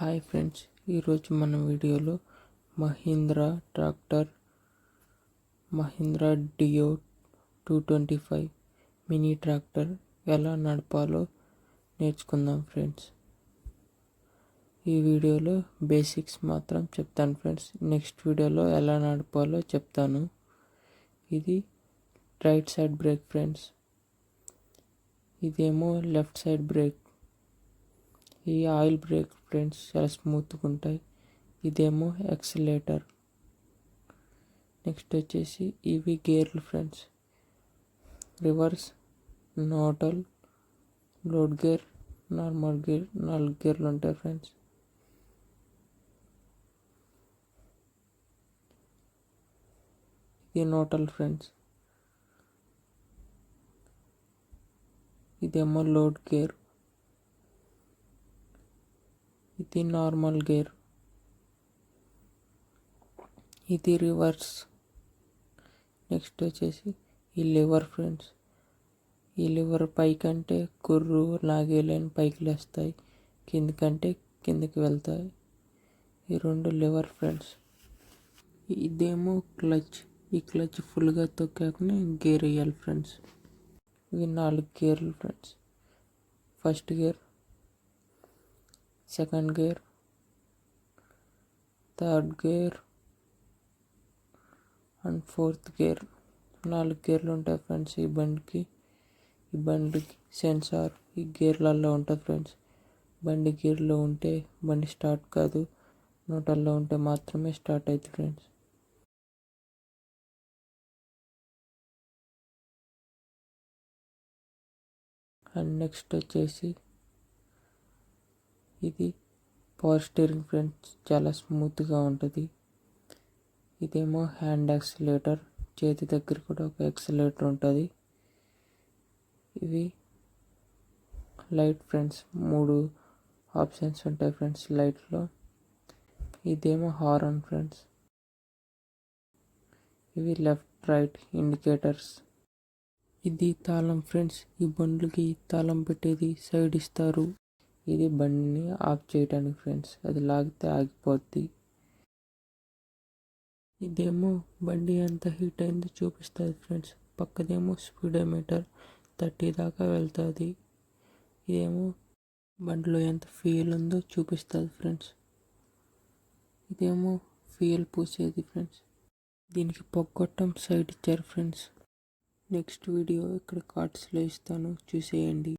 Hi friends, ఈరోజు మన వీడియోలో మహీంద్రా డియో 225 మినీ ట్రాక్టర్ ఎలా నడపాలో నేర్చుకుందాం ఫ్రెండ్స్. ఈ వీడియోలో బేసిక్స్ మాత్రం చెప్తాను ఫ్రెండ్స్. నెక్స్ట్ వీడియోలో ఎలా నడపాలో చెప్తాను. ఇది రైట్ సైడ్ బ్రేక్ ఫ్రెండ్స్, ఇదేమో లెఫ్ట్ సైడ్ బ్రేక్. ఈ ఆయిల్ బ్రేక్ ఫ్రెండ్స్ చాలా స్మూత్గా ఉంటాయి. ఇదేమో యాక్సిలేటర్. నెక్స్ట్ వచ్చేసి ఇవి గేర్లు friends. Reverse, neutral, load gear, normal gear, 4 గేర్లు ఉంటాయి ఫ్రెండ్స్. ఇది న్యూట్రల్ ఫ్రెండ్స్. ఇదేమో లోడ్ గేర్. ఇది నార్మల్ గేర్. ఇది రివర్స్. నెక్స్ట్ వచ్చేసి ఈ లివర్ ఫ్రెండ్స్. ఈ లివర్ పైకంటే కుర్రు లాగేలేని పైకి లేస్తాయి, కిందకంటే కిందకి వెళ్తాయి. ఈ 2 లివర్ ఫ్రెండ్స్. ఇదేమో క్లచ్. ఈ క్లచ్ ఫుల్గా తొక్కాకనే గేర్ వేయాలి ఫ్రెండ్స్. ఇవి 4 గేర్లు friends. First gear, second gear, third gear and fourth gear. 4 గేర్లు ఉంటాయి ఫ్రెండ్స్. ఈ బండికి సెన్సార్ ఈ గేర్లలో ఉంటుంది ఫ్రెండ్స్. బండి గేర్లో ఉంటే బండి స్టార్ట్ కాదు, న్యూట్రల్లో ఉంటే మాత్రమే స్టార్ట్ అవుతుంది ఫ్రెండ్స్. అండ్ నెక్స్ట్ వచ్చేసి ఇది పవర్ స్టీరింగ్ ఫ్రెండ్స్, చాలా స్మూత్గా ఉంటుంది. ఇదేమో హ్యాండ్ యాక్సిలేటర్. చేతి దగ్గర కూడా ఒక యాక్సిలేటర్ ఉంటుంది. ఇవి లైట్ ఫ్రెండ్స్. 3 ఆప్షన్స్ ఉంటాయి ఫ్రెండ్స్ లైట్లో. ఇదేమో హార్న్ ఫ్రెండ్స్. ఇవి లెఫ్ట్ రైట్ ఇండికేటర్స్. ఇది తాళం ఫ్రెండ్స్. ఈ బండ్లకి తాళం పెట్టేది సైడ్ ఇస్తారు. ఇది బండిని ఆఫ్ చేయడానికి ఫ్రెండ్స్. అది లాగితే ఆగిపోద్ది. ఇదేమో బండి ఎంత హీట్ అయిందో చూపిస్తుంది ఫ్రెండ్స్. పక్కదేమో స్పీడోమీటర్ 30 దాకా వెళ్తుంది. ఇదేమో బండిలో ఎంత ఫ్యూయల్ ఉందో చూపిస్తుంది ఫ్రెండ్స్. ఇదేమో ఫ్యూయల్ పూసేది ఫ్రెండ్స్. దీనికి పొగ్గొట్టం సైడ్ ఇచ్చారు ఫ్రెండ్స్. నెక్స్ట్ వీడియో ఇక్కడ కార్డ్స్లో ఇస్తాను, చూసేయండి.